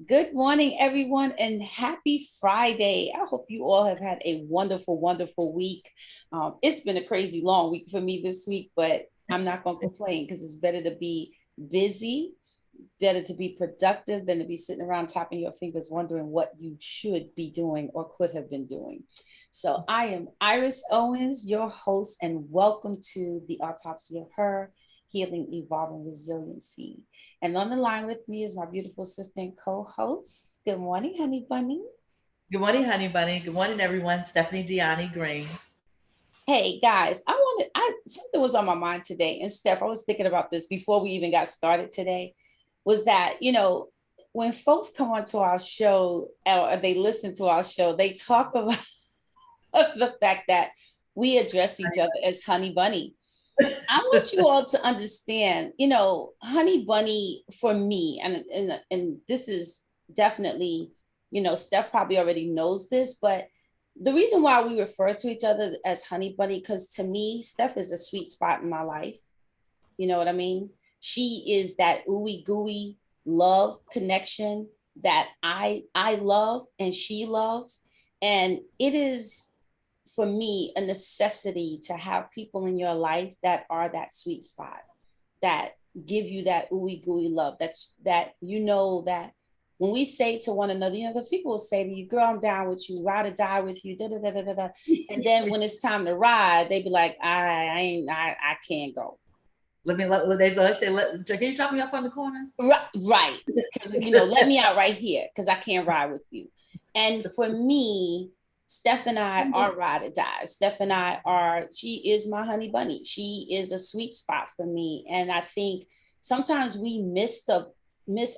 Good morning, everyone, and happy Friday. I hope you all have had a wonderful, wonderful week. It's been a crazy long week for me this week, but I'm not going to complain because it's better to be busy, better to be productive than to be sitting around tapping your fingers wondering what you should be doing or could have been doing. So I am Iris Owens, your host, and welcome to the Autopsy of Her, Healing, Evolving, Resiliency. And on the line with me is my beautiful assistant co-host. Good morning, honey bunny. Good morning, honey bunny. Good morning, everyone. Stephanie Deani Green. Hey guys, I something was on my mind today. And Steph, I was thinking about this before we even got started today, was that, when folks come onto our show or they listen to our show, they talk about the fact that we address each other as honey bunny. I want you all to understand, honey bunny for me, and this is definitely, Steph probably already knows this, but the reason why we refer to each other as honey bunny, because to me, Steph is a sweet spot in my life. You know what I mean? She is that ooey gooey love connection that I love and she loves. And it is for me a necessity to have people in your life that are that sweet spot, that give you that ooey gooey love. That that when we say to one another, because people will say to you, girl, I'm down with you, ride or die with you, da da da da da da. And then when it's time to ride, they be like, I can't go. Let's say, can you drop me off on the corner? Right. Because, let me out right here because I can't ride with you. And for me, Steph and I are ride or die. Steph and I she is my honey bunny. She is a sweet spot for me. And I think sometimes we miss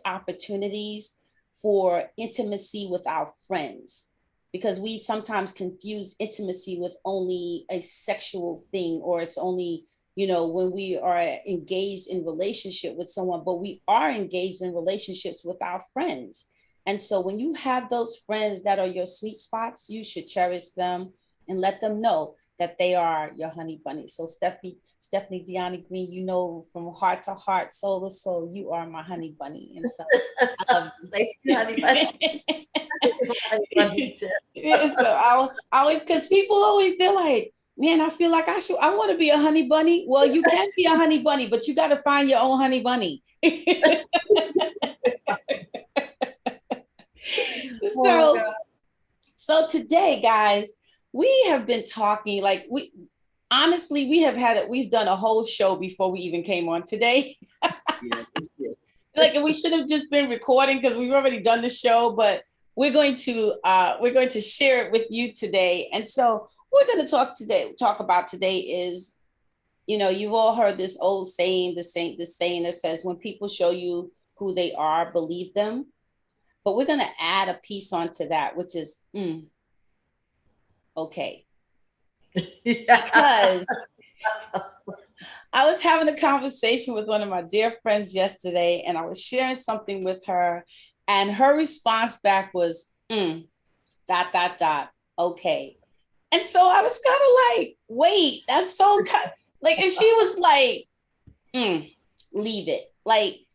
opportunities for intimacy with our friends because we sometimes confuse intimacy with only a sexual thing, or it's only when we are engaged in relationship with someone, but we are engaged in relationships with our friends. And so when you have those friends that are your sweet spots, you should cherish them and let them know that they are your honey bunny. So Stephanie Deani Green, from heart to heart, soul to soul, you are my honey bunny. And so I love Thank you, honey bunny. you. Thank you, honey bunny too. Yeah, so I always, because people always, they're like, man, I feel like I want to be a honey bunny. Well, you can be a honey bunny, but you got to find your own honey bunny. Oh so, God. so today, guys, we have been talking like honestly, we've done a whole show before we even came on today. Yeah, yeah. Like we should have just been recording because we've already done the show, but we're going to share it with you today. And so we're going to talk about today is, you've all heard this old saying, the saying that says, when people show you who they are, believe them. But we're going to add a piece onto that, which is okay. Yeah. Because I was having a conversation with one of my dear friends yesterday, and I was sharing something with her, and her response back was, dot, dot, dot, okay. And so I was kind of like, wait, that's so, like, and she was like, leave it. Like,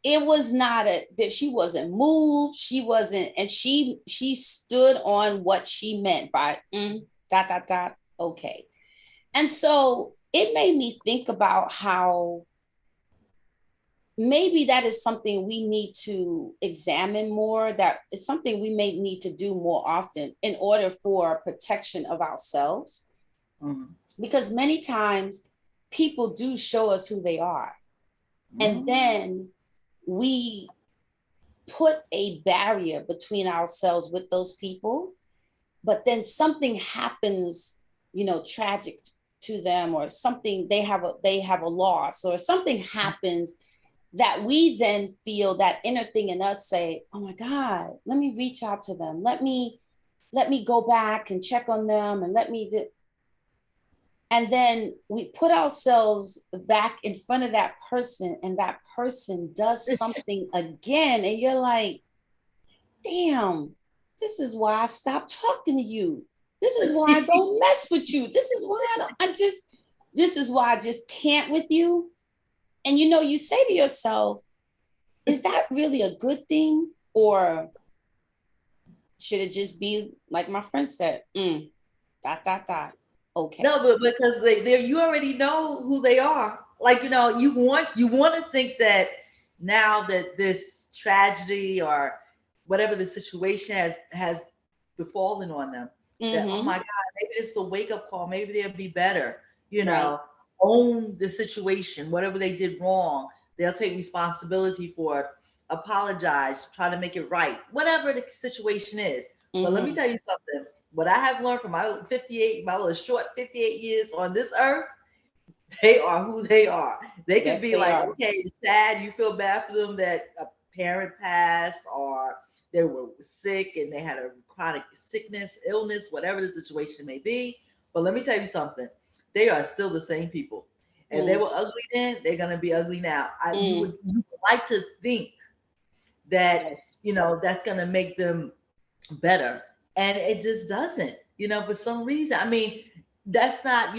it was not that she wasn't moved. She wasn't, and she stood on what she meant by dot, dot, dot, okay. And so it made me think about how maybe that is something we need to examine more, that is something we may need to do more often in order for protection of ourselves, Mhm. because many times people do show us who they are, and Mhm. then we put a barrier between ourselves with those people, but then something happens, tragic to them, or something, they have a loss, or something happens that we then feel that inner thing in us say, oh my God, let me reach out to them, let me go back and check on them, and and then we put ourselves back in front of that person, and that person does something again, and you're like, damn, this is why I stopped talking to you, this is why I don't mess with you, this is why this is why I just can't with you. And you say to yourself, is that really a good thing, Or should it just be like my friend said, dot, dot, dot. Okay. No, but because they you already know who they are. Like, you want to think that now that this tragedy or whatever the situation has befallen on them, that, oh Mm-hmm. my God, maybe it's a wake up call. Maybe they'll be better. You Right. know, own the situation, whatever they did wrong, they'll take responsibility for it, apologize, try to make it right, whatever the situation is. But let me Mm-hmm. tell you something. What I have learned from my little short 58 years on this earth, they are who they are. They could Yes, be they like, are. okay, it's sad, you feel bad for them that a parent passed or they were sick and they had a chronic sickness, illness, whatever the situation may be. But let me tell you something. They are still the same people. If they Mm, were ugly then, they're gonna be ugly now. mm, You would like to think that, yes. that's gonna make them better. And it just doesn't, for some reason. I mean, that's not,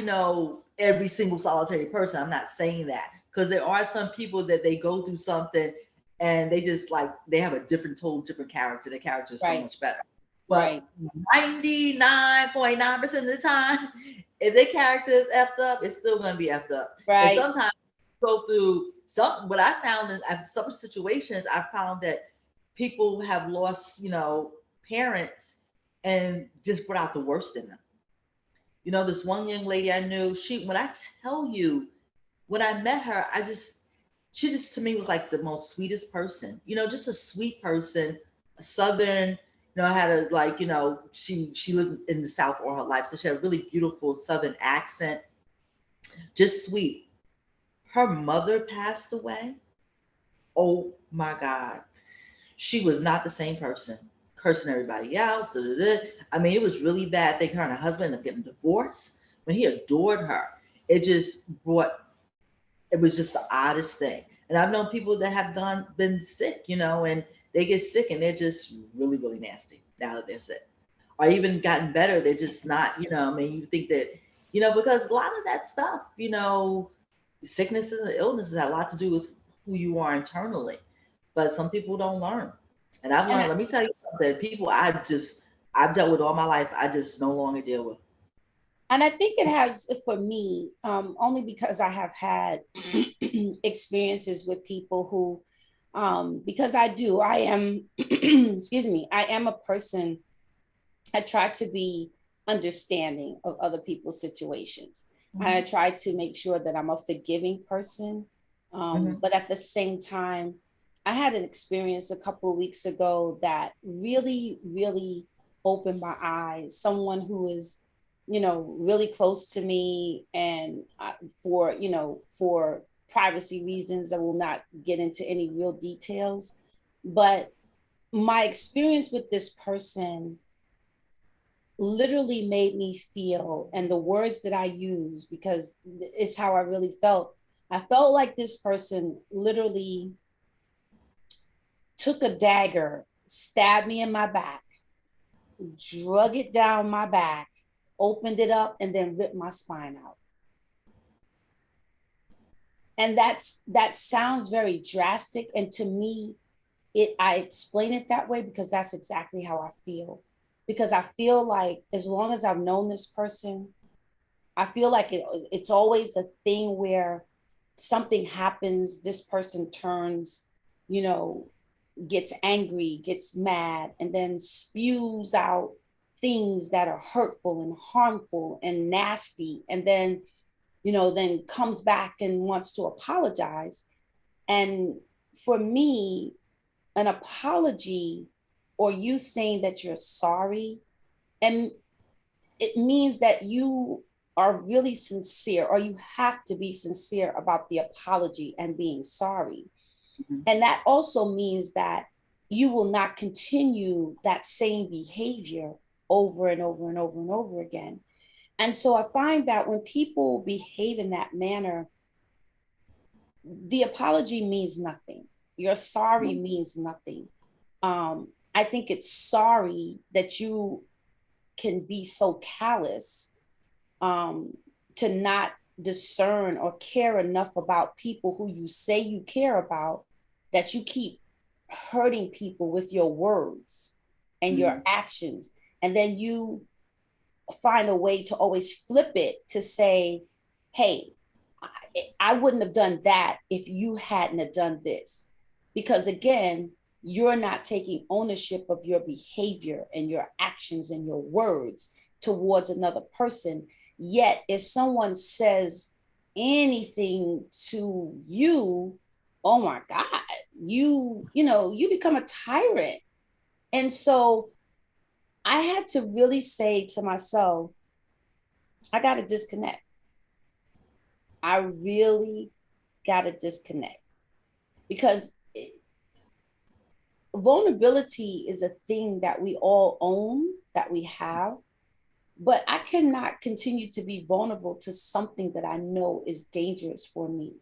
every single solitary person. I'm not saying that, because there are some people that they go through something and they just like they have a total different character. Their character is so Right. much better. Right. But 99.9% of the time, if their character is effed up, it's still gonna be effed up. And Right. sometimes you go through what I found in some situations, I found that people have lost, parents and just brought out the worst in them. This one young lady I knew, when I tell you, when I met her, she just to me was like the most sweetest person, just a sweet person, a Southern, had a like, she lived in the South all her life. So she had a really beautiful Southern accent, just sweet. Her mother passed away. Oh my God. She was not the same person, cursing everybody out. I mean, it was really bad. I think her and her husband ended up getting divorced when he adored her. It just brought, it was just the oddest thing. And I've known people that have been sick, and they get sick and they're just really, really nasty now that they're sick. Or even gotten better, they're just not, I mean, you think that, because a lot of that stuff, sicknesses and illnesses have a lot to do with who you are internally. But some people don't learn. And I've And learned, I, let me tell you something, people I've dealt with all my life, I just no longer deal with. and I think it has for me, only because I have had experiences with people who, because I am, excuse me, I am a person. I try to be understanding of other people's situations. And I Mm-hmm. try to make sure that I'm a forgiving person. Mm-hmm. But at the same time, I had an experience a couple of weeks ago that really, really opened my eyes. Someone who is, really close to me, and for privacy reasons, I will not get into any real details. But my experience with this person literally made me feel, and the words that I use, because it's how I really felt. I felt like this person literally took a dagger, stabbed me in my back, drug it down my back, opened it up, and then ripped my spine out. And that sounds very drastic. And to me, I explain it that way because that's exactly how I feel. Because I feel like as long as I've known this person, I feel like it's always a thing where something happens, this person turns, you know, gets angry, gets mad, and then spews out things that are hurtful and harmful and nasty. And then, then comes back and wants to apologize. And for me, an apology or you saying that you're sorry, and it means that you are really sincere, or you have to be sincere about the apology and being sorry. Mm-hmm. And that also means that you will not continue that same behavior over and over and over and over again. And so I find that when people behave in that manner, the apology means nothing. Your sorry means nothing. I think it's sorry that you can be so callous, um, to not discern or care enough about people who you say you care about, that you keep hurting people with your words and your Mm-hmm. actions, and then you find a way to always flip it to say, hey, I wouldn't have done that if you hadn't have done this. Because again, you're not taking ownership of your behavior and your actions and your words towards another person. Yet, if someone says anything to you, oh my God, you become a tyrant. And so I had to really say to myself, I got to disconnect. I really got to disconnect because vulnerability is a thing that we all own, that we have, but I cannot continue to be vulnerable to something that I know is dangerous for me.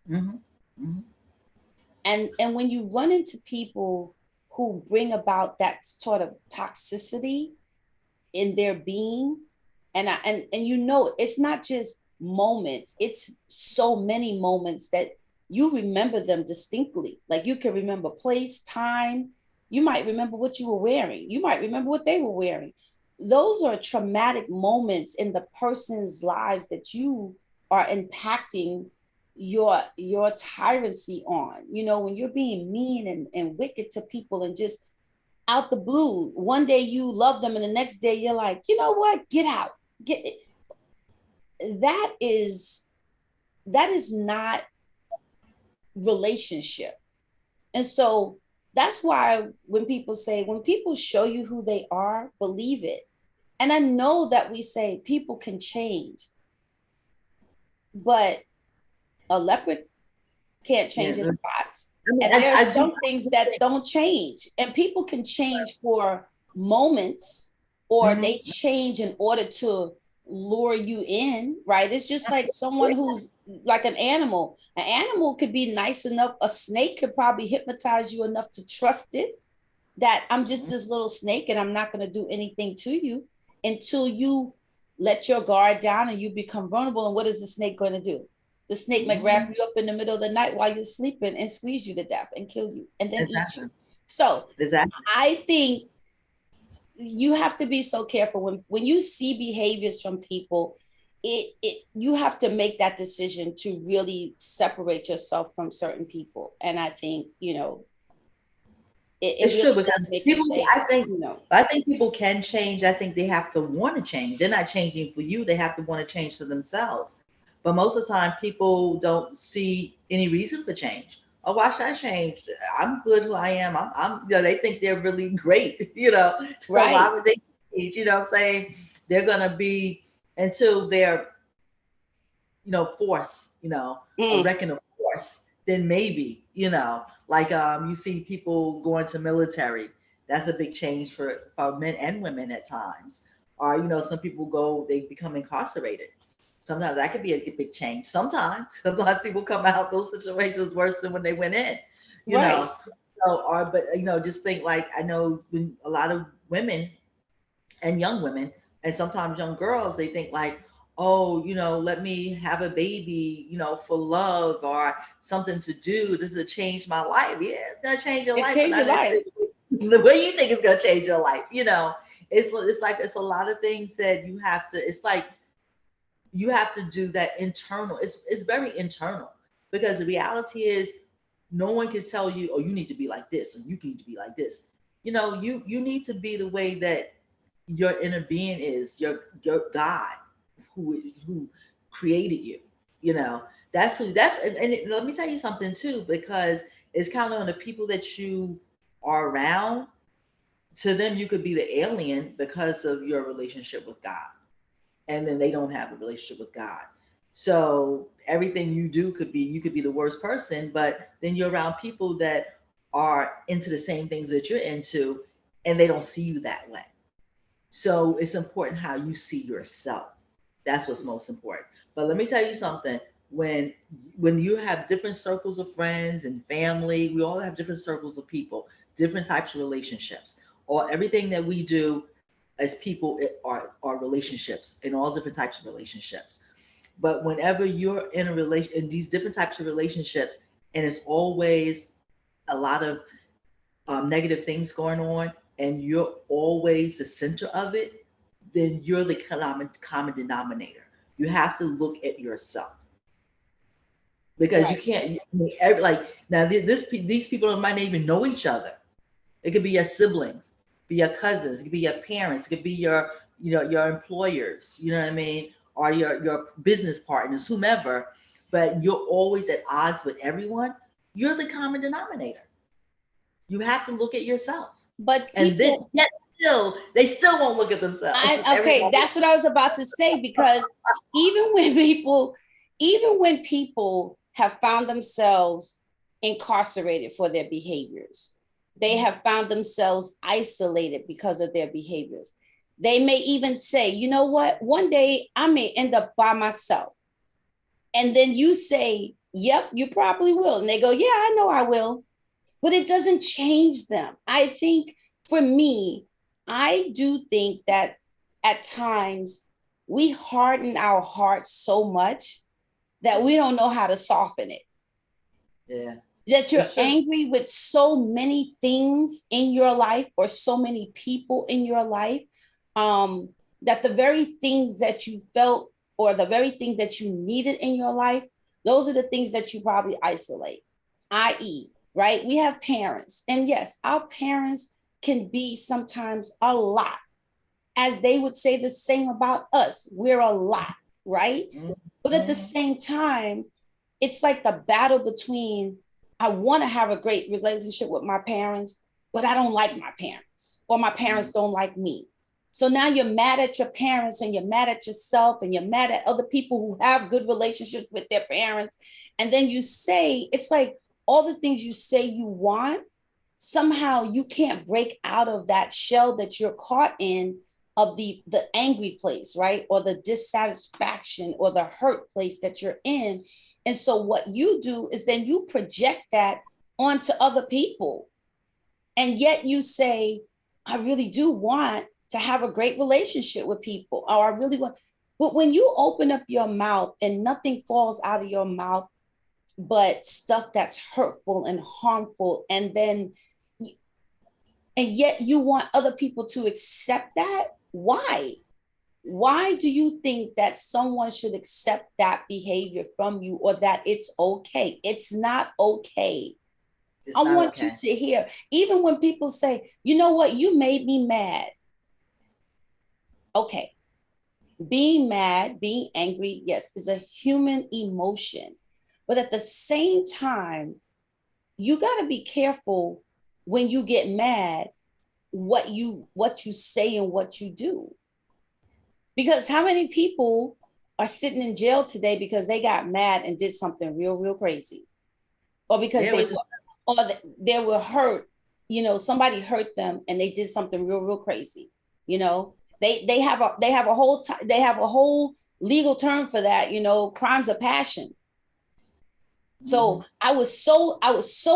Mm-hmm. Mm-hmm. And when you run into people who bring about that sort of toxicity in their being, and it's not just moments, it's so many moments that you remember them distinctly. Like you can remember place, time, you might remember what you were wearing, you might remember what they were wearing. Those are traumatic moments in the person's lives that you are impacting your tyranny on. When you're being mean and wicked to people, and just out the blue. One day you love them, and the next day you're like, you know what? Get out. Get it. That is not relationship. And so that's why when people show you who they are, believe it. And I know that we say people can change, but a leopard can't change Yeah. his spots. I mean, And there are I do. some things that don't change. And people can change for moments, or they Mm-hmm. change in order to lure you in, right? It's just like someone who's like an animal. An animal could be nice enough, a snake could probably hypnotize you enough to trust it, that I'm just this little snake and I'm not going to do anything to you, until you let your guard down and you become vulnerable. And what is the snake going to do? The snake might Mm-hmm. wrap you up in the middle of the night while you're sleeping and squeeze you to death and kill you and then eat you. Exactly. So Exactly. I think you have to be so careful when you see behaviors from people. It you have to make that decision to really separate yourself from certain people. And I think it It's really true because does make you people, say, I think, you know I think people can change. I think they have to want to change. They're not changing for you. They have to want to change for themselves. But most of the time, people don't see any reason for change. Oh, why should I change? I'm good who I am. They think they're really great, So why right. would they change? You know what I'm saying? They're going to be until they're force, a Mm, reckon of force, then maybe, like you see people going to military. That's a big change for men and women at times. Or, some people go, they become incarcerated. Sometimes that could be a big change. Sometimes people come out those situations worse than when they went in, you know. right. But just think like I know when a lot of women and young women and sometimes young girls, they think like, oh, let me have a baby, for love or something to do, this will change my life. Yeah, it's gonna change your It life, but changed not your life. necessarily the way you think it's gonna change your life. It's like it's a lot of things that you have to, it's like you have to do that internal. It's very internal, because the reality is no one can tell you, oh, you need to be like this or you need to be like this. You need to be the way that your inner being is, your God, who created you. You know, and let me tell you something too, because it's kind of on the people that you are around. To them, you could be the alien because of your relationship with God, and then they don't have a relationship with God. So everything you do could be, you could be the worst person, but then you're around people that are into the same things that you're into, and they don't see you that way. So it's important how you see yourself. That's what's most important. But let me tell you something. When when you have different circles of friends and family, we all have different circles of people, different types of relationships. Or everything that we do as people are relationships, in all different types of relationships. But whenever you're in a relation in these different types of relationships, and it's always a lot of negative things going on, and you're always the center of it, then you're the common denominator. You have to look at yourself, because you Right. can't. Like now, these people might not even know each other. It could be your siblings, be your cousins, it could be your parents, it could be your, your employers, you know what I mean, or your business partners, whomever. But you're always at odds with everyone. You're the common denominator. You have to look at yourself, But and then people, yet still they still won't look at themselves. okay, Everybody. that's what I was about to say, because even when people, even when people have found themselves incarcerated for their behaviors, they have found themselves isolated because of their behaviors. They may even say, you know what, one day I may end up by myself. And then you say, yep, you probably will. And they go, yeah, I know I will. But it doesn't change them. I think for me, I do think that at times we harden our hearts so much that we don't know how to soften it. Yeah, That you're it's true. angry with so many things in your life or so many people in your life, that the very things that you felt or the very thing that you needed in your life, those are the things that you probably isolate, i.e., right? We have parents, and yes, our parents can be sometimes a lot, as they would say the same about us. We're a lot, right? But at the Mm-hmm. same time, it's like the battle between, I want to have a great relationship with my parents, but I don't like my parents, or my parents don't like me. So now you're mad at your parents, and you're mad at yourself, and you're mad at other people who have good relationships with their parents. And then you say, it's like all the things you say you want, somehow you can't break out of that shell that you're caught in, of the angry place, right? Or the dissatisfaction or the hurt place that you're in. And so what you do is then you project that onto other people. And yet you say, I really do want to have a great relationship with people, or I really want. But when you open up your mouth and nothing falls out of your mouth but stuff that's hurtful and harmful, and yet you want other people to accept that, why do you think that someone should accept that behavior from you, or that it's okay? It's not okay. I It's not want you okay. to hear, even when people say, you know what, you made me mad. Okay, being mad, being angry, yes, is a human emotion. But at the same time, you got to be careful when you get mad, what you say and what you do. Because how many people are sitting in jail today because they got mad and did something real, real crazy, or because Yeah, they which is were, or they were hurt. Somebody hurt them and they did something real, real crazy. They have a whole legal term for that. Crimes of passion. mm-hmm. So I was so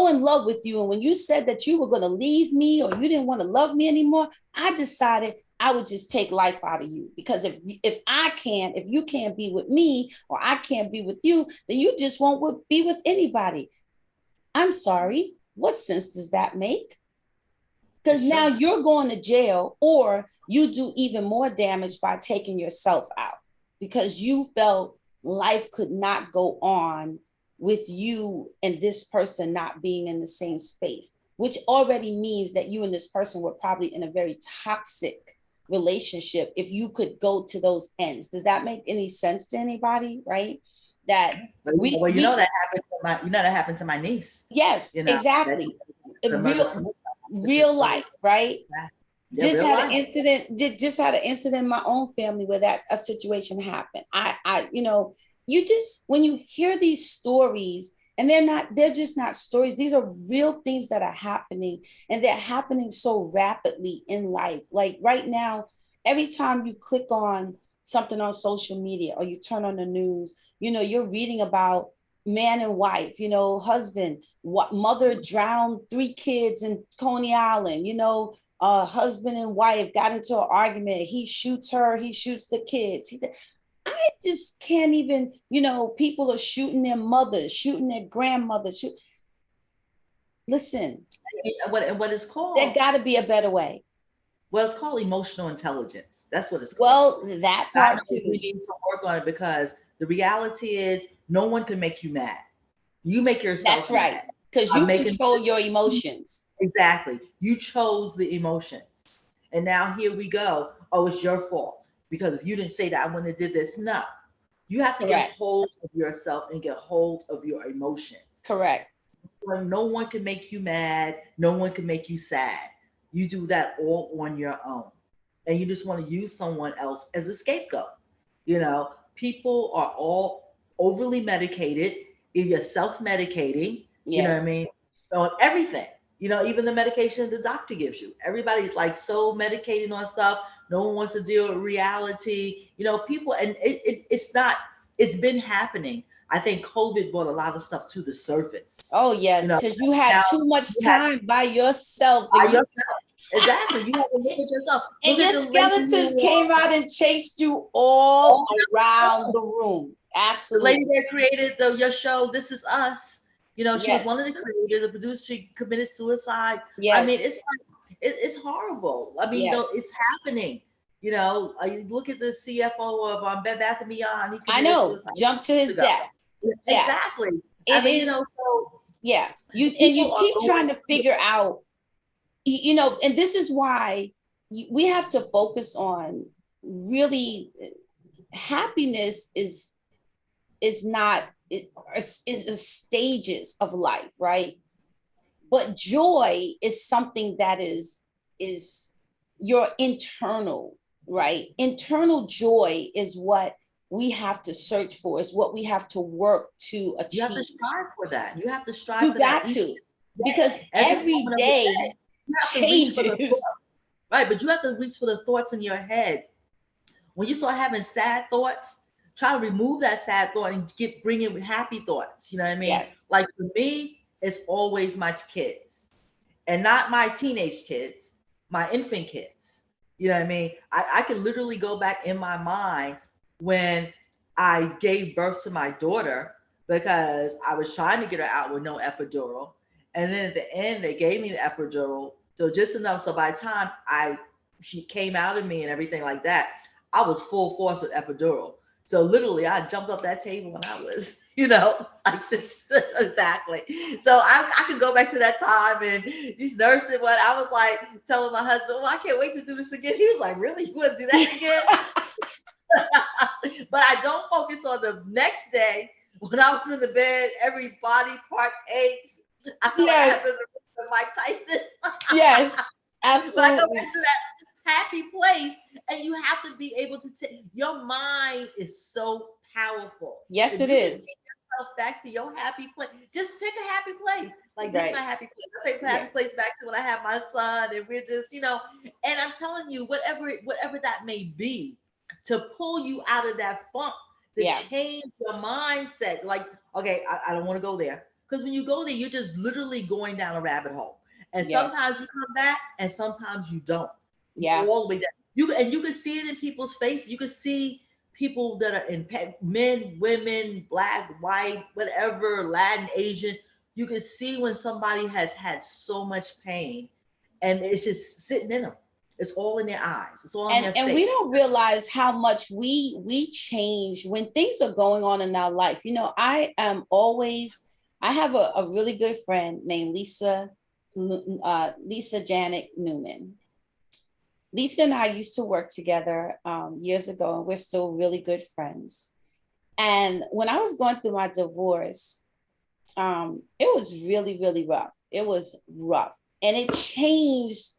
in love with you, and when you said that you were going to leave me, or you didn't want to love me anymore, I decided I would just take life out of you. Because if you can't be with me, or I can't be with you, then you just won't be with anybody. I'm sorry. What sense does that make? Because It's now true. you're going to jail, or you do even more damage by taking yourself out, because you felt life could not go on with you and this person not being in the same space, which already means that you and this person were probably in a very toxic relationship if you could go to those ends. Does that make any sense to anybody? Right? That But we we that happened to my niece. yes, That exactly. the murder Real suicide, which is real crazy. life, right? Yeah, yeah, just real had an life. incident just had an incident in my own family where that a situation happened. You just, when you hear these stories, and they're just not stories, these are real things that are happening, and they're happening so rapidly in life. Like right now, every time you click on something on social media, or you turn on the news, you're reading about man and wife, husband, what mother drowned 3 kids in Coney Island, husband and wife got into an argument. He shoots her, he shoots the kids. I just can't even, people are shooting their mothers, shooting their grandmothers. Listen, mean, what it's There called, got to be a better way. well, it's called emotional intelligence. That's what it's called. Well, that I part know too. we need to work on it because the reality is no one can make you mad. You make That's yourself right. mad. Because I'm you making control your emotions. exactly. You chose the emotions. And now here we go. Oh, it's your fault. Because if you didn't say that, I wouldn't have did this. No. You have to get Correct. hold of yourself and get hold of your emotions. Correct. When no one can make you mad, no one can make you sad. You do that all on your own. And you just want to use someone else as a scapegoat. People are all overly medicated. If you're self-medicating, you know what I Yes. mean? On everything. Even the medication the doctor gives you. Everybody's like so medicated on stuff. No one wants to deal with reality. People, and it's not, it's been happening. I think COVID brought a lot of stuff to the surface. Oh, You yes. know, Because you had now too much you had time by yourself, by and yourself. Exactly. You have to look at yourself. and Look your at the lady skeletons who came out and chased you all all around the room. the lady Absolutely. that created your show, This Is Us. She was Yes. one of the creators, the producer. She committed suicide. I mean, Yes. it's like it's horrible. I mean, Yes. it's happening. You look at the CFO of Bed Bath and Beyond. He I committed know. suicide Jump to years his ago. death. Yeah. Exactly. I It mean, is. so Yeah. You people are keep going trying to through figure out, and this is why we have to focus on really happiness is not is stages of life, right? But joy is something that is your internal, right? Internal joy is what we have to search for, is what we have to work to You have to achieve. strive for that. You have to strive You for that got each to, because day, every every moment of the day day. You have to reach for the changes. thought, right? But you have to reach for the thoughts in your head. When you start having sad thoughts, try to remove that sad thought and bring in happy thoughts. You know what I mean? Yes. Like for me, it's always my kids, and not my teenage kids, my infant kids. You know what I mean? I can literally go back in my mind when I gave birth to my daughter because I was trying to get her out with no epidural. And then at the end, they gave me the epidural. So just enough. So by the time she came out of me and everything like that, I was full force with epidural. So literally, I jumped up that table when I was, like this exactly. So I could go back to that time and just nurse it. When I was like telling my husband, "Well, I can't wait to do this again." He was like, "Really? You want to do that again?" But I don't focus on the next day when I was in the bed, every body part aches. I feel like I Yes. have been Mike Tyson. Yes. But I go Absolutely. back to that happy place, and you have to be able to take your mind is so powerful. Yes, If it you can is. take yourself back to your happy place, just pick a happy place. Like this is my Right. happy place. I take the Yeah. happy place back to when I have my son, and we're just, and I'm telling you, whatever that may be, to pull you out of that funk, to Yeah. change your mindset. Like, okay, I don't want to go there. Because when you go there, you're just literally going down a rabbit hole. And Yes. sometimes you come back and sometimes you don't. You Yeah. all the way down. You can see it in people's face. You can see people that are in men, women, black, white, whatever, Latin, Asian. You can see when somebody has had so much pain and it's just sitting in them. It's all in their eyes. It's all in their And we face. don't realize how much we change when things are going on in our life. I have a really good friend named Lisa Janet Newman. Lisa and I used to work together years ago, and we're still really good friends. And when I was going through my divorce, it was really, really rough. It was rough. And it changed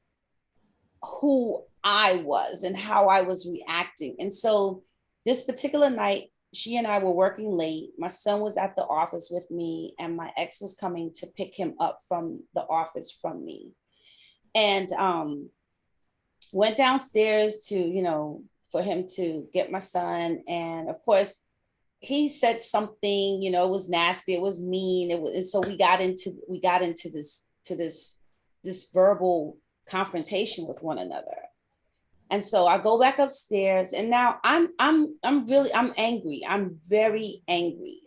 who I was and how I was reacting. And so this particular night, she and I were working late. My son was at the office with me, and my ex was coming to pick him up from the office from me. And went downstairs to, for him to get my son. And of course, he said something, it was nasty, it was mean. And so we got into this verbal confrontation with one another. And so I go back upstairs, and now I'm angry. I'm very angry.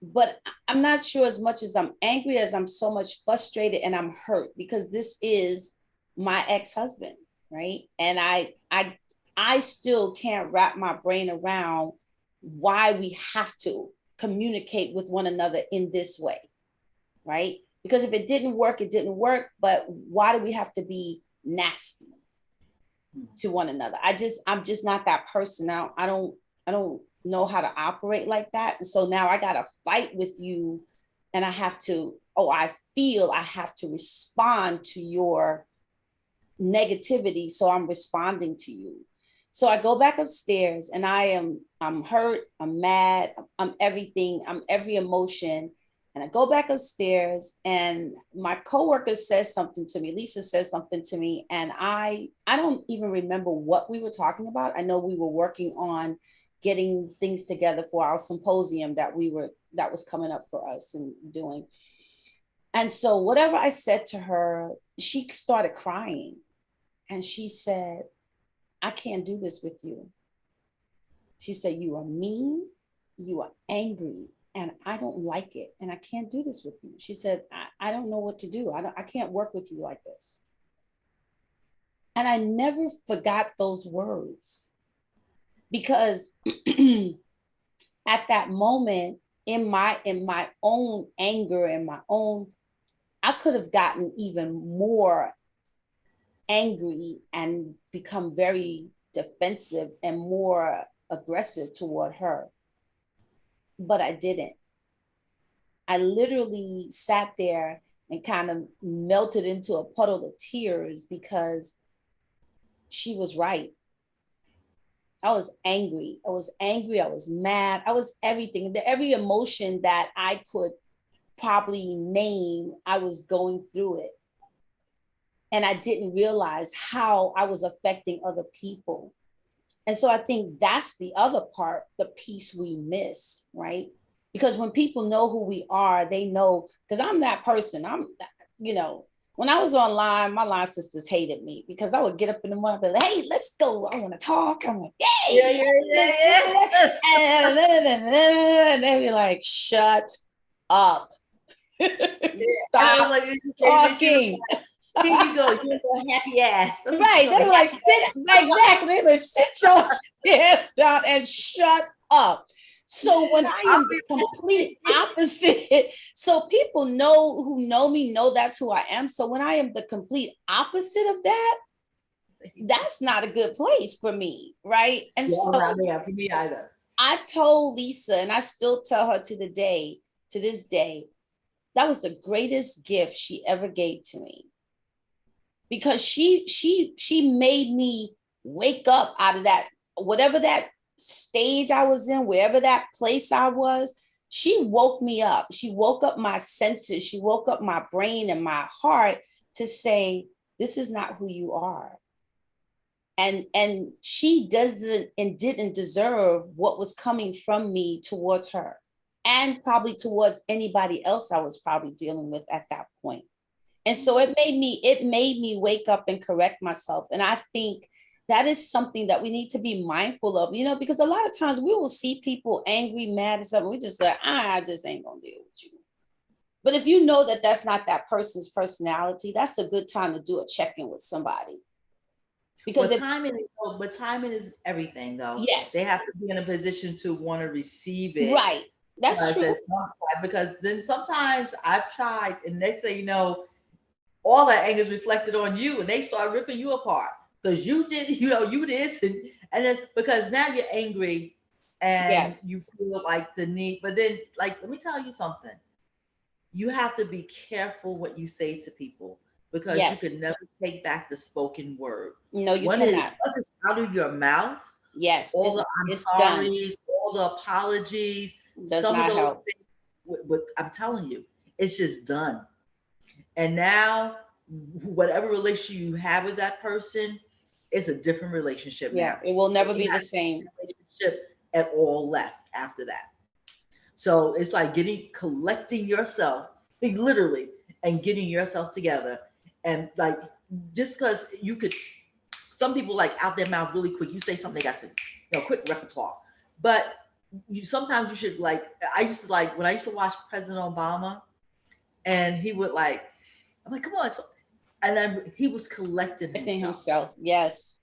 but I'm not sure as much as I'm angry as I'm so much frustrated and I'm hurt because this is my ex-husband, right? And I still can't wrap my brain around why we have to communicate with one another in this way, right? Because if it didn't work, it didn't work. But why do we have to be nasty to one another? I'm just not that person. Now I don't know how to operate like that. And so now I gotta fight with you and I have to, I feel I have to respond to your negativity. So I'm responding to you. So I go back upstairs and I'm hurt, I'm mad, I'm everything, I'm every emotion. And I go back upstairs and my coworker says something to me. Lisa says something to me. And I don't even remember what we were talking about. I know we were working on getting things together for our symposium that was coming up for us and doing. And so whatever I said to her, she started crying. And she said, I can't do this with you. She said, you are mean, you are angry, and I don't like it. And I can't do this with you. She said, I don't know what to do. I can't work with you like this. And I never forgot those words because at that moment, in my own anger, in my own, I could have gotten even more angry and become very defensive and more aggressive toward her. But I didn't. I literally sat there and kind of melted into a puddle of tears because she was right. I was angry. I was angry. I was mad. I was everything. Every emotion that I could probably name, I was going through it. And I didn't realize how I was affecting other people. And so I think that's the other part, the piece we miss, right? Because when people know who we are, they know, because I'm that person. When I was online, my line sisters hated me because I would get up in the morning and be like, hey, let's go. I want to talk. I'm like, yay. Yeah. And they'd be like, shut up. Stop talking. Here you go, you little happy ass. Right. They were like, exactly. They were sit your ass down and shut up. So when I am the complete opposite, so people who know me know that's who I am. So when I am the complete opposite of that, that's not a good place for me. Right. And so for me either. I told Lisa, and I still tell her to this day, that was the greatest gift she ever gave to me. Because she made me wake up out of that, whatever that stage I was in, wherever that place I was, she woke me up. She woke up my senses. She woke up my brain and my heart to say, this is not who you are. And she didn't deserve what was coming from me towards her and probably towards anybody else I was probably dealing with at that point. And so it made me wake up and correct myself. And I think that is something that we need to be mindful of, because a lot of times we will see people angry, mad, and something. We just like, I just ain't gonna deal with you. But if you know that that's not that person's personality, that's a good time to do a check-in with somebody. Because timing is everything, though. Yes. They have to be in a position to want to receive it. Right. That's true. Because then sometimes I've tried, and next thing you know, all that anger is reflected on you, and they start ripping you apart because you did, you this, and it's because now you're angry, and you feel like the need. But then, let me tell you something. You have to be careful what you say to people because you can never take back the spoken word. No, you cannot. Once it's out of your mouth, yes, all the I'm sorry, all the apologies, some of those things. I'm telling you, it's just done. And now, whatever relationship you have with that person, it's a different relationship now. It will never be the same relationship at all left after that. So it's like collecting yourself, literally, and getting yourself together. And just because some people out their mouth really quick. You say something, they got some, quick repertoire. But sometimes you should like, I used to like, when I used to watch President Obama and he would like, I'm like, come on. And then he was collecting Within himself. himself. Yes.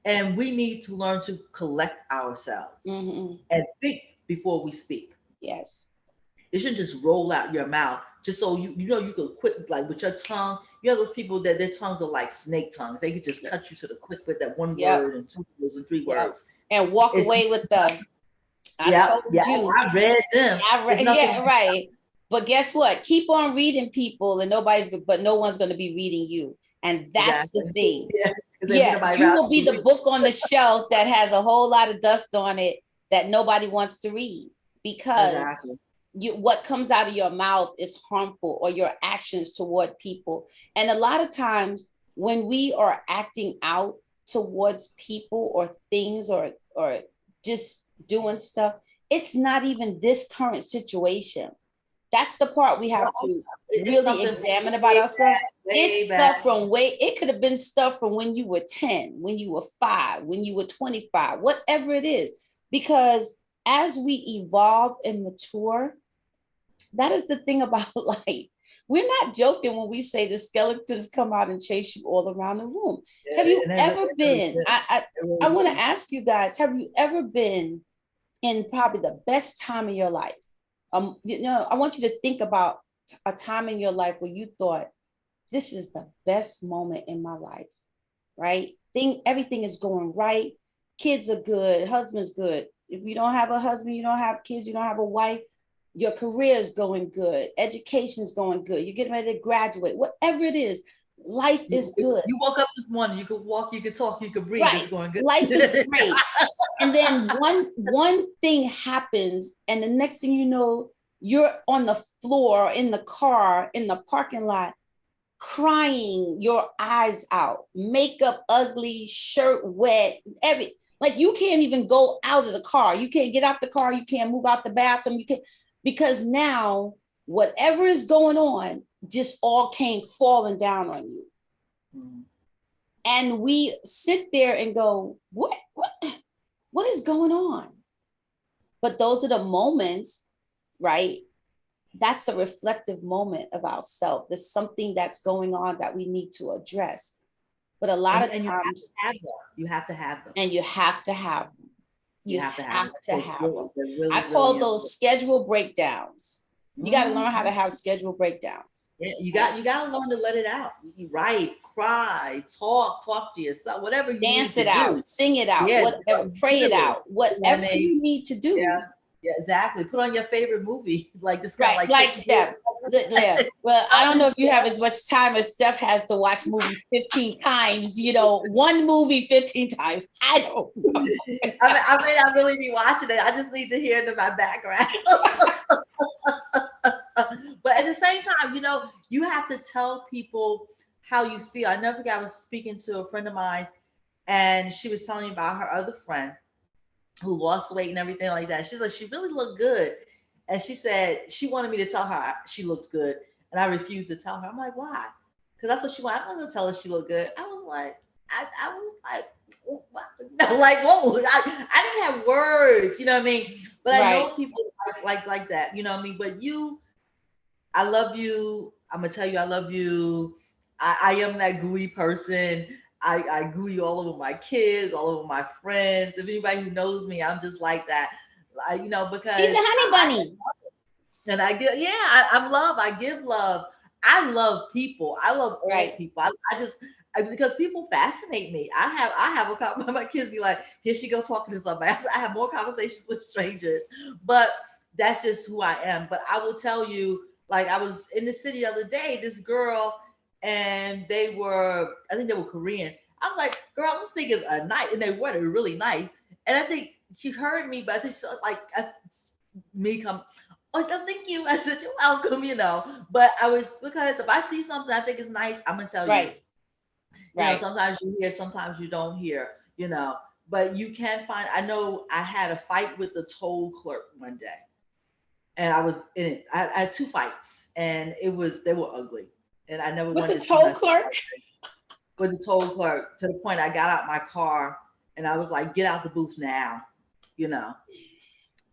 And we need to learn to collect ourselves Mm-hmm. and think before we speak. Yes. It shouldn't just roll out your mouth just so you know you could quit like with your tongue. You know those people that their tongues are like snake tongues. They could just cut you to the quick with that one Yep. word and two words and three Yep. words. And walk It's away with the, I yeah, told yeah. you. I read them. It's nothing. Yeah, right. But guess what? Keep on reading people, and but no one's going to be reading you. And that's the Exactly. thing. Yeah, because there'll be Yeah, nobody you around will be to the read. book on the shelf that has a whole lot of dust on it that nobody wants to read, because Exactly. what comes out of your mouth is harmful, or your actions toward people. And a lot of times when we are acting out towards people or things, or just doing stuff, it's not even this current situation. That's the part we have No, to it's really something examine about way ourselves. back, way It's back. stuff from it could have been stuff from when you were 10, when you were 5, when you were 25, whatever it is. Because as we evolve and mature, that is the thing about life. We're not joking when we say the skeletons come out and chase you all around the room. Have Yeah, you and ever it really been? did. It I really want to did. ask you guys: have you ever been in probably the best time of your life? I want you to think about a time in your life where you thought, "This is the best moment in my life." Right? Everything is going right. Kids are good. Husband's good. If you don't have a husband, you don't have kids, you don't have a wife, your career is going good, education is going good, you're getting ready to graduate, whatever it is, life is good. You woke up this morning, you could walk, you could talk, you could breathe. Right. It's going good. Life is great. And then one thing happens, and the next thing you know, you're on the floor, in the car, in the parking lot, crying your eyes out, makeup ugly, shirt wet, every like you can't even go out of the car. You can't get out the car. You can't move out the bathroom. You can't, because now whatever is going on just all came falling down on you. Mm-hmm. And we sit there and go, what is going on? But those are the moments, right? That's a reflective moment of ourselves. There's something that's going on that we need to address. But a lot of And you have to times, have them. You have to have them. and you have to have them. You You have to have have them. to have them. They're really, I really call those important. schedule breakdowns. You got to learn how to Mhm. have schedule breakdowns. Yeah, you got to learn to let it out. You write, cry, talk to yourself, whatever you need Dance to it out, do. sing it out, Yeah, whatever, pray it literally. out, You know what I whatever mean? you need to Yeah, do. yeah, exactly. Put on your favorite movie. Like this kind of Right, like like take me through. Steph. Well, I don't know if you have as much time as Steph has to watch movies 15 times, one movie 15 times. I don't know. I may not really be watching it. I just need to hear it in my background. But at the same time, you have to tell people how you feel. I never forget, I was speaking to a friend of mine, and she was telling me about her other friend who lost weight and everything like that. She's like, she really looked good. And she said she wanted me to tell her she looked good. And I refused to tell her. I'm like, why? Because that's what she wanted. I wasn't gonna tell her she looked good. I was like, I was like, what? No, like, whoa, I didn't have words, you know what I mean? But I Right. know people like that, you know what I mean? But I love you. I'm gonna tell you I love you. I am that gooey person. I gooey all over my kids, all over my friends. If anybody who knows me, I'm just like that. He's a Because honey bunny. and I give, yeah, I'm love. I give love. I love people. I love all Right. people. Because people fascinate me. I have a conversation. My kids be like, here she go talking to somebody. I have more conversations with strangers, but that's just who I am. But I will tell you, like I was in the city the other day, this girl, and I think they were Korean. I was like, girl, those niggas are nice, and they were really nice. And I think she heard me, but I think she like me come. Oh, thank you. I said, you're welcome. But I was, because if I see something I think is nice, I'm gonna tell you. Right. Right. Sometimes you hear, sometimes you don't hear. But you can find, I know I had a fight with the toll clerk one day, and I was in it. I had two fights, and they were ugly. And I never With the wanted to see toll myself clerk. like with the toll clerk, to the point I got out my car and I was like, get out the booth now, you know.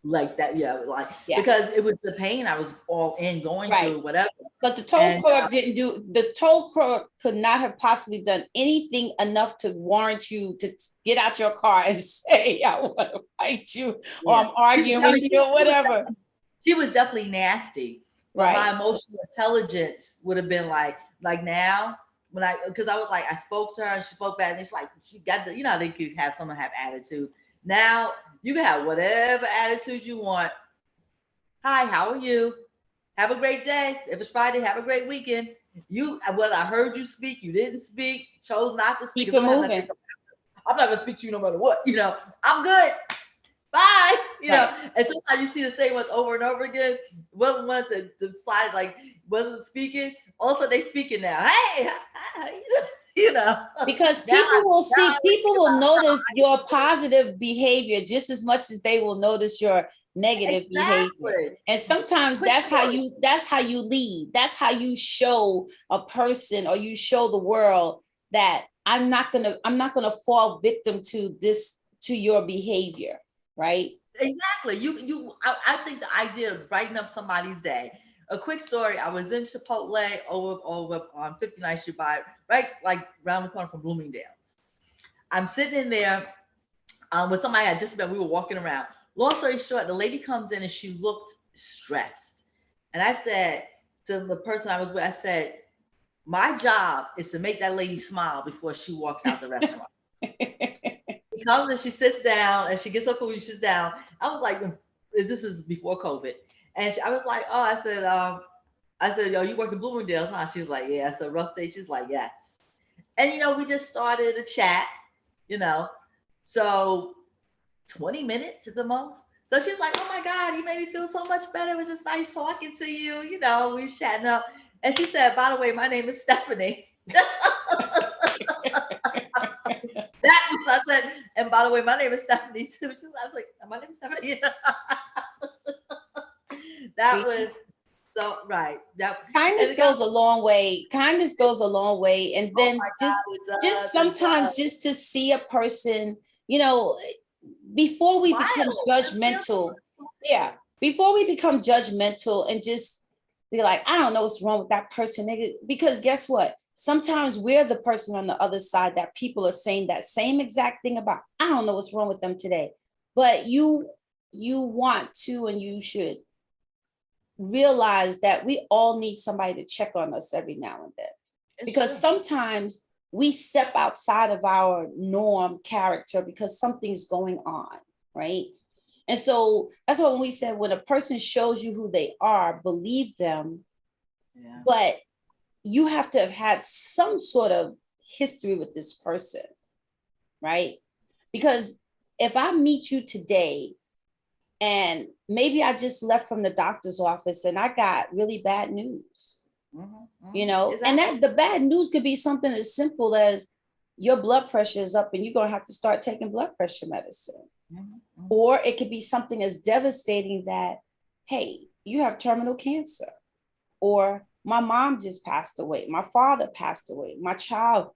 like that. Yeah, like because it was the pain I was all in going through, whatever. Because the toll court the toll court could not have possibly done anything enough to warrant you to get out your car and say, I want to fight you, or I'm arguing with you, or whatever. She was definitely nasty. But my emotional intelligence would have been like now, because I was like, I spoke to her and she spoke back, and it's like, she got the, they could have someone have attitudes. Now you can have whatever attitude you want. Hi, how are you? Have a great day. If it's Friday, have a great weekend. Whether I heard you speak, you didn't speak, chose not to speak. Keep it moving. I'm not gonna speak to you no matter what. I'm good. Bye. And sometimes you see the same ones over and over again. One of the ones that decided like wasn't speaking, also they speaking now. Hey, because people will notice your positive behavior just as much as they will notice your negative behavior. And sometimes that's how you lead. That's how you show a person, or you show the world that I'm not gonna fall victim to your behavior. Right? Exactly. I think the idea of brighten up somebody's day. A quick story. I was in Chipotle over on 59th Street, right like around the corner from Bloomingdale's. I'm sitting in there with somebody I just met. We were walking around. Long story short, the lady comes in and she looked stressed. And I said to the person I was with, I said, my job is to make that lady smile before she walks out the restaurant. She comes and she sits down and she gets her food and she sits down. I was like, this is before COVID. And I was like, oh, I said, yo, you work in Bloomingdale's, huh? She was like, yeah. It's a rough day. She's like, yes. And, we just started a chat, so 20 minutes at the most. So she was like, oh my God, you made me feel so much better. It was just nice talking to you. We were chatting up. And she said, by the way, my name is Stephanie. I said, and by the way, my name is Stephanie too. I was like, my name is Stephanie. That was so right. Kindness goes a long way. Kindness goes a long way. And then just sometimes just to see a person, before we become judgmental. Yeah. Before we become judgmental and just be like, I don't know what's wrong with that person. Because guess what? Sometimes we're the person on the other side that people are saying that same exact thing about. I don't know what's wrong with them today. But you want to, and you should realize that we all need somebody to check on us every now and then. Because sometimes we step outside of our norm character because something's going on, right? And so that's why when we said, when a person shows you who they are, believe them. Yeah. But you have to have had some sort of history with this person, right? Because if I meet you today and maybe I just left from the doctor's office and I got really bad news, exactly. And that the bad news could be something as simple as your blood pressure is up and you're going to have to start taking blood pressure medicine. Or it could be something as devastating that, hey, you have terminal cancer, or my mom just passed away, my father passed away, my child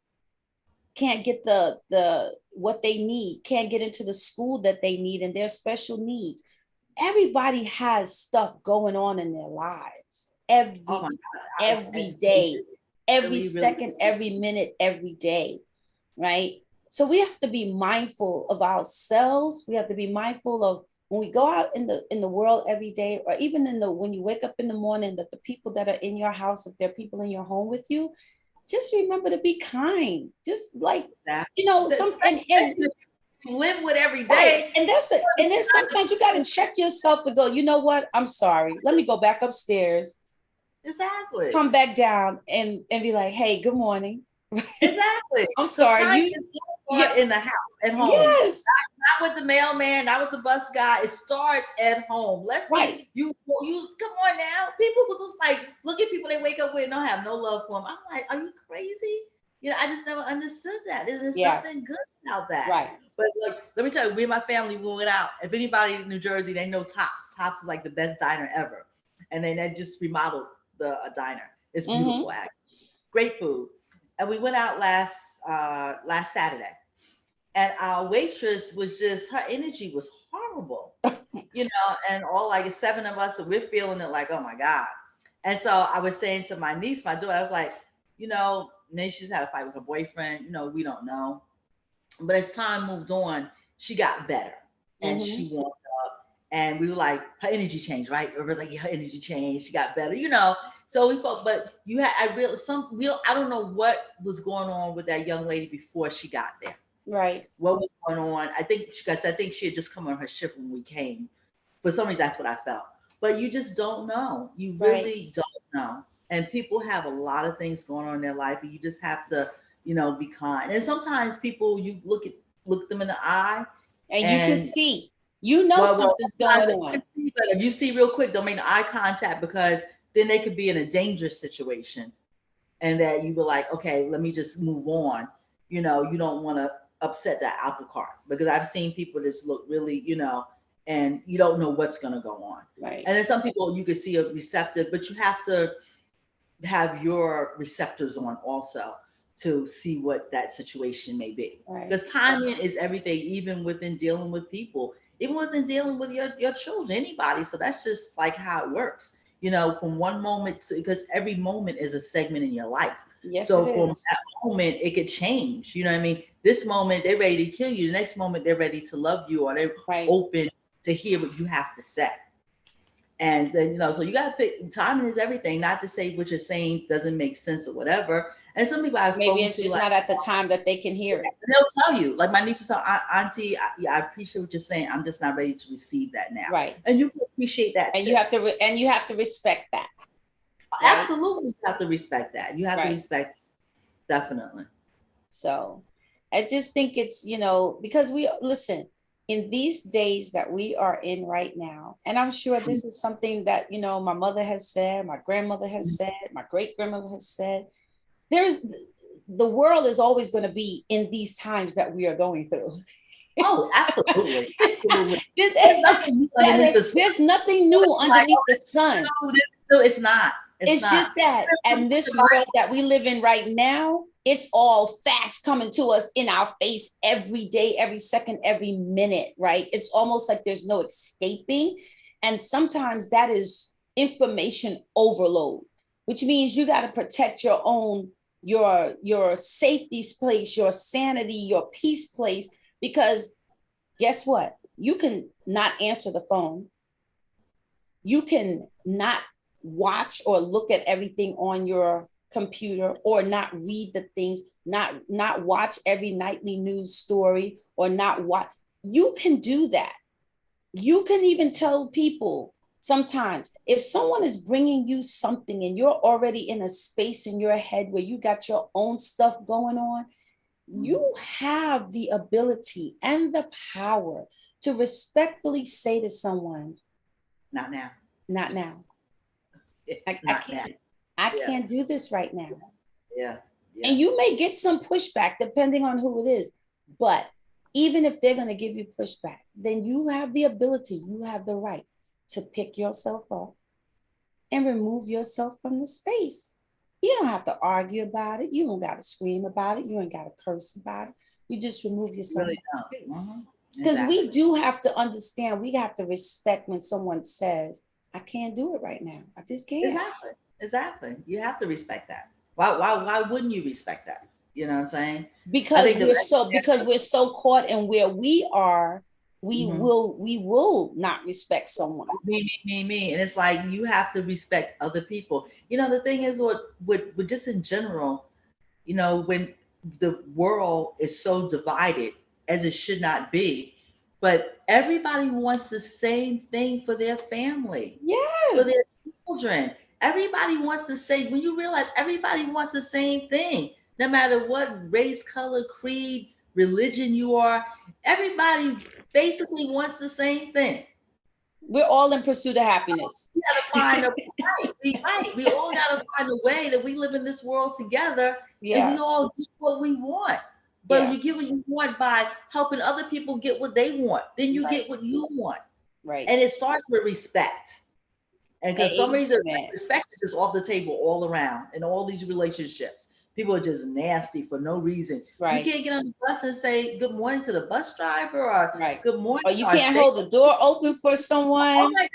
can't get the what they need, can't get into the school that they need, and their special needs. Everybody has stuff going on in their lives every day, every second, every minute, every day, right? So we have to be mindful of ourselves. We have to be mindful of when we go out in the world every day, or even when you wake up in the morning, that the people that are in your house, if there are people in your home with you, just remember to be kind. Just like, something live with every day. Right. And that's it. And then sometimes you got to check yourself and go, you know what? I'm sorry. Let me go back upstairs. Exactly. Come back down and be like, hey, good morning. Exactly. I'm sorry. In the house, at home. Yes. Not with the mailman, not with the bus guy. It starts at home. You come on now. People who just like look at people they wake up with and don't have no love for them. I'm like, are you crazy? I just never understood that. There's nothing good about that. Right. But let me tell you, me and my family, we went out. If anybody in New Jersey, they know Tops. Tops is like the best diner ever. And then they just remodeled the diner. It's beautiful, actually. Great food. And we went out last Saturday. And our waitress was her energy was horrible. and all like 7 of us, we're feeling it like, oh my God. And so I was saying to my niece, my daughter, I was like, and then she's had a fight with her boyfriend, we don't know. But as time moved on, she got better and Mm-hmm. she warmed up. And we were like, her energy changed, right? It was like, yeah, her energy changed. She got better, So we felt, but I really, I don't know what was going on with that young lady before she got there. Right. What was going on? I think she had just come on her shift when we came. For some reason, that's what I felt. But you just don't know. You Right. really don't know. And people have a lot of things going on in their life, and you just have to, be kind. And sometimes people, you look them in the eye, And you can and see, something's sometimes going you on. can see, but if you see real quick, don't make eye contact because then they could be in a dangerous situation, and that you were like, okay, let me just move on. You don't want to upset that apple cart because I've seen people just look really, and you don't know what's going to go on. Right. And then some people you could see are receptive, but you have to have your receptors on also to see what that situation may be. Right. Because timing is everything, even within dealing with people, even within dealing with your children, anybody. So that's just like how it works. From one moment to, because every moment is a segment in your life. Yes, it So from is. that moment, it could change. You know what I mean? This moment, they're ready to kill you. The next moment, they're ready to love you, or they're Right. open to hear what you have to say. And then, so you got to pick, timing is everything. Not to say what you're saying doesn't make sense or whatever. And some people I've Maybe spoken it's to, just like, not at the time that they can hear it. they'll tell you, like my niece will tell, Auntie, yeah, I appreciate what you're saying. I'm just not ready to receive that now. Right. And you can appreciate that And too. you have to respect that. Right. Absolutely, you have to respect that. You have to Right. respect, definitely. So I just think it's, because we listen in these days that we are in right now. And I'm sure this is something that, my mother has said, my grandmother has said, my great grandmother has said. There's the world is always going to be in these times that we are going through. Oh, absolutely, absolutely. There's there's, nothing new underneath the sun. there's nothing new Like, underneath the sun. no, no, it's not. It's It's just not. that, and this world that we live in right now, it's all fast coming to us in our face every day, every second, every minute, right? It's almost like there's no escaping. And sometimes that is information overload, which means you got to protect your own, your safety place, your sanity, your peace place, because guess what? You can not answer the phone. You can not watch or look at everything on your computer, or not read the things, not watch every nightly news story, or not watch. You can do that. You can even tell people sometimes if someone is bringing you something and you're already in a space in your head where you got your own stuff going on, you have the ability and the power to respectfully say to someone, Not now. not now. I Not now. can't. I Yeah. can't do this right now. Yeah. Yeah. And you may get some pushback depending on who it is. But even if they're going to give you pushback, then you have the ability, you have the right to pick yourself up and remove yourself from the space. You don't have to argue about it. You don't got to scream about it. You ain't got to curse about it. You just remove You yourself really from the space. don't. Because Exactly. we do have to understand, we have to respect when someone says, I can't do it right now. I just can't. Exactly. Exactly. You have to respect that. Why wouldn't you respect that? You know what I'm saying? I Because think the we're so caught in where we are, hmm we will not respect someone. me. And it's like you have to respect other people. The thing is what just in general, when the world is so divided as it should not be, but everybody wants the same thing for their family, for Yes. their children. Everybody wants to say, when you realize everybody wants the same thing, no matter what race, color, creed, religion you are, everybody basically wants the same thing. We're all in pursuit of happiness. We gotta find a right. We all gotta find a way that we live in this world together, and we Yeah. all get what we want. But Yeah. you get what you want by helping other people get what they want. Then you Right. get what you want, Right. and it starts with respect. And because some reason, like, Amen. respect is just off the table all around in all these relationships. People are just nasty for no reason. You Right. can't get on the bus and say good morning to the bus driver or Right. good morning Or you or can't say, hold the door open for oh someone. my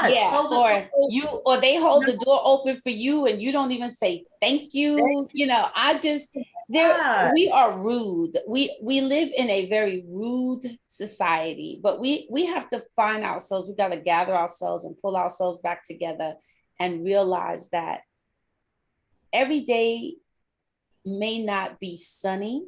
God, Yeah. hold the Or door. or they hold the door open for you and you don't even say thank Thank you. You know, I just there God. we are rude. We live in a very rude society, but we have to find ourselves. We got to gather ourselves and pull ourselves back together and realize that every day may not be sunny,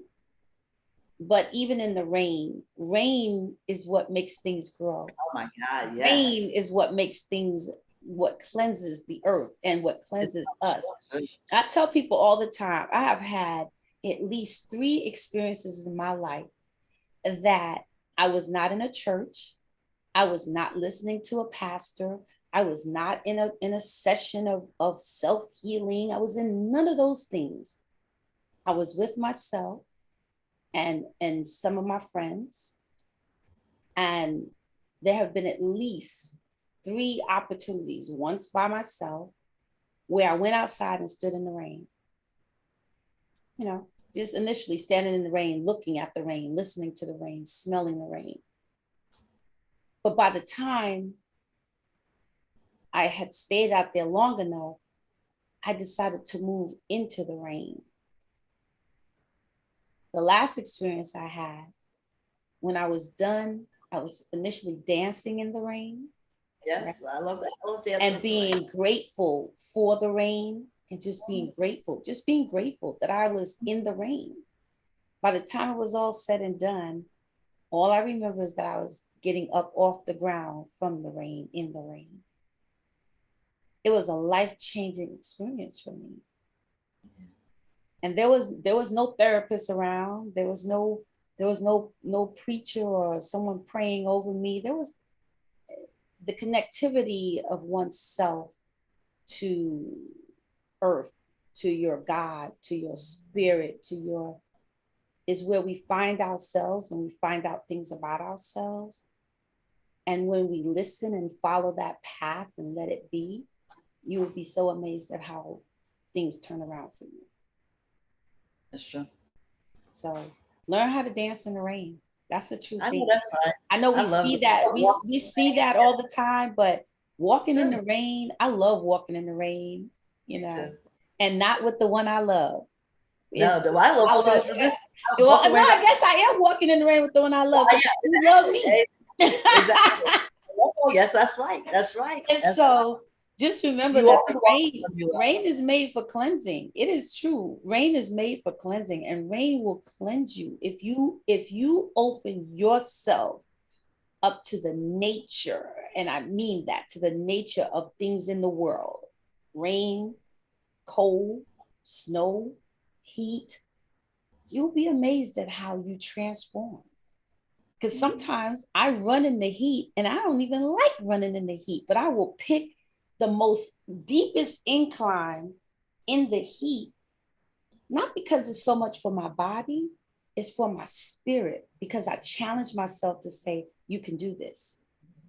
but even in the rain, rain is what makes things grow. Oh my God, Rain yes. is what makes things, what cleanses the earth and what It's cleanses us. so good. I tell people all the time, I have had at least 3 experiences in my life that I was not in a church, I was not listening to a pastor, I was not in a session of self-healing. I was in none of those things. I was with myself and some of my friends, and there have been at least 3 opportunities, once by myself, where I went outside and stood in the rain. You know, just initially standing in the rain, looking at the rain, listening to the rain, smelling the rain. But by the time I had stayed out there long enough, I decided to move into the rain. The last experience I had, when I was done, I was initially dancing in the rain, right? Yes, I love that. I love dancing And in the rain. being grateful for the rain and just being grateful that I was in the rain. By the time it was all said and done, all I remember is that I was getting up off the ground from the rain, in the rain. It was a life-changing experience for me. And there was no therapist around. There was no preacher or someone praying over me. There was the connectivity of oneself to earth, to your God, to your spirit, to your is where we find ourselves and we find out things about ourselves. And when we listen and follow that path and let it be, you will be so amazed at how things turn around for you. That's true. So learn how to dance in the rain. That's the true I know thing. that's right. I know I we love see it. that Walk we in the see rain. that all the time, but walking in Sure. the rain, I love walking in the rain, you Me know, too. and not with the one I love. No, It's do I love I walking love in this? I well, walk no, away like, I guess I am walking in the rain with the one I love oh because yeah, you love me. exactly. Exactly. Oh, yes, that's right. That's right. And That's right. so just remember You that always the walk with rain, them you love. rain is made for cleansing. It is true. Rain is made for cleansing, and rain will cleanse you if you open yourself up to the nature, and I mean that, to the nature of things in the world. Rain, cold, snow, heat, you'll be amazed at how you transform. Because sometimes I run in the heat and I don't even like running in the heat, but I will pick the most deepest incline in the heat, not because it's so much for my body, it's for my spirit, because I challenge myself to say, you can do this.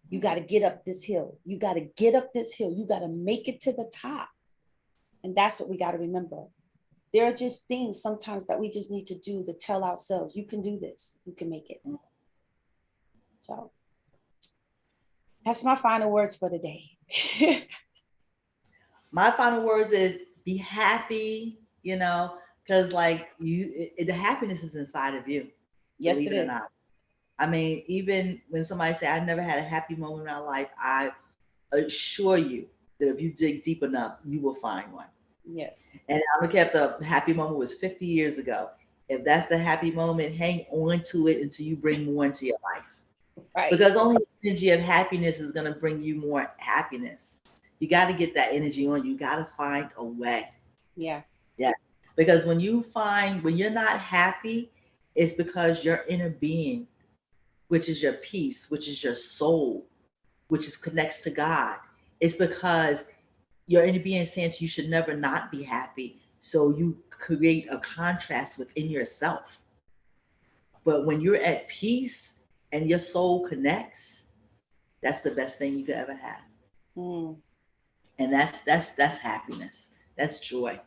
You got to get up this hill. You got to get up this hill. You got to make it to the top. And that's what we got to remember. There are just things sometimes that we just need to do to tell ourselves, you can do this. You can make it. So that's my final words for the day. My final words is be happy, because like the happiness is inside of you, Yes, believe it it or not. is. I mean, even when somebody say I never had a happy moment in my life, I assure you that if you dig deep enough, you will find one. Yes. And I don't care if the happy moment was 50 years ago. If that's the happy moment, hang on to it until you bring more into your life. Right. Because only the energy of happiness is going to bring you more happiness. You got to get that energy on. You got to find a way. Yeah. Yeah. Because when you're not happy, it's because your inner being, which is your peace, which is your soul, which is connects to God. It's because your inner being is saying you should never not be happy. So you create a contrast within yourself. But when you're at peace and your soul connects, that's the best thing you could ever have. Mm. And that's happiness. That's joy.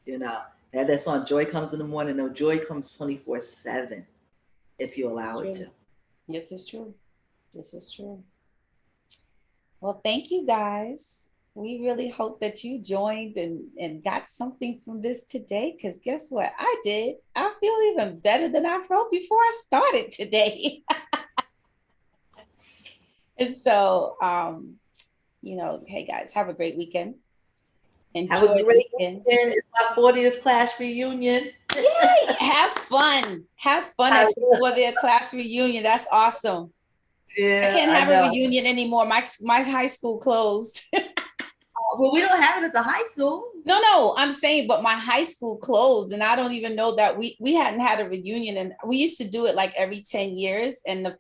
You know. And that song, Joy Comes in the Morning. No, joy comes 24/7 if you This is allow it true. to. This is true. This is true. Well, thank you guys. We really hope that you joined and got something from this today. Because guess what? I did. I feel even better than I felt before I started today. And so, hey guys, have a great weekend. Have a Enjoy the great weekend. weekend. It's my 40th class reunion. Yay! Have fun. Have fun I at your will. 40th class reunion. That's awesome. I Yeah, can't I have a know. reunion anymore. My high school closed. Well, we don't have it at the high school. No, I'm saying, but my high school closed, and I don't even know that we hadn't had a reunion, and we used to do it like every 10 years, and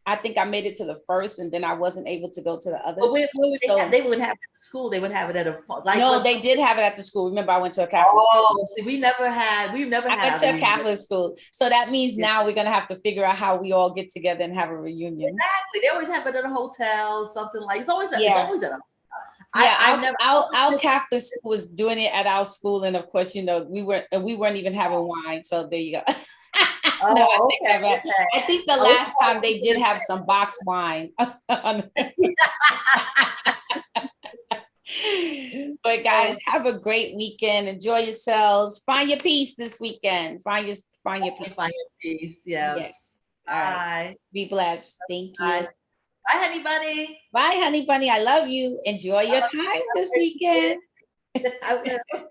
I think I made it to the first, and then I wasn't able to go to the But others. where would they have? So They wouldn't have it at the school. They would have it at a like no, what? they did have it at the school. Remember, I went to a Catholic school. Oh, see, we've never I had went our to a reunion. Catholic school. So that means Yeah, now we're gonna have to figure out how we all get together and have a reunion. exactly. They always have it at a hotel, something like it's Yeah. always at a. Yeah, I've never. our Catholic school was doing it at our school, and of course, we weren't even having wine. So there you go. No, I Oh, take okay, that back. okay. I think the Oh, last time they did have some box wine. But oh, guys, have a great weekend. Enjoy yourselves. Find your peace this weekend. Find your find peace. your peace. Yeah. Yes. All right. Bye. Be blessed. Thank Bye. you. Bye, honey bunny. Bye, honey bunny. I love you. Enjoy your time this weekend. I will.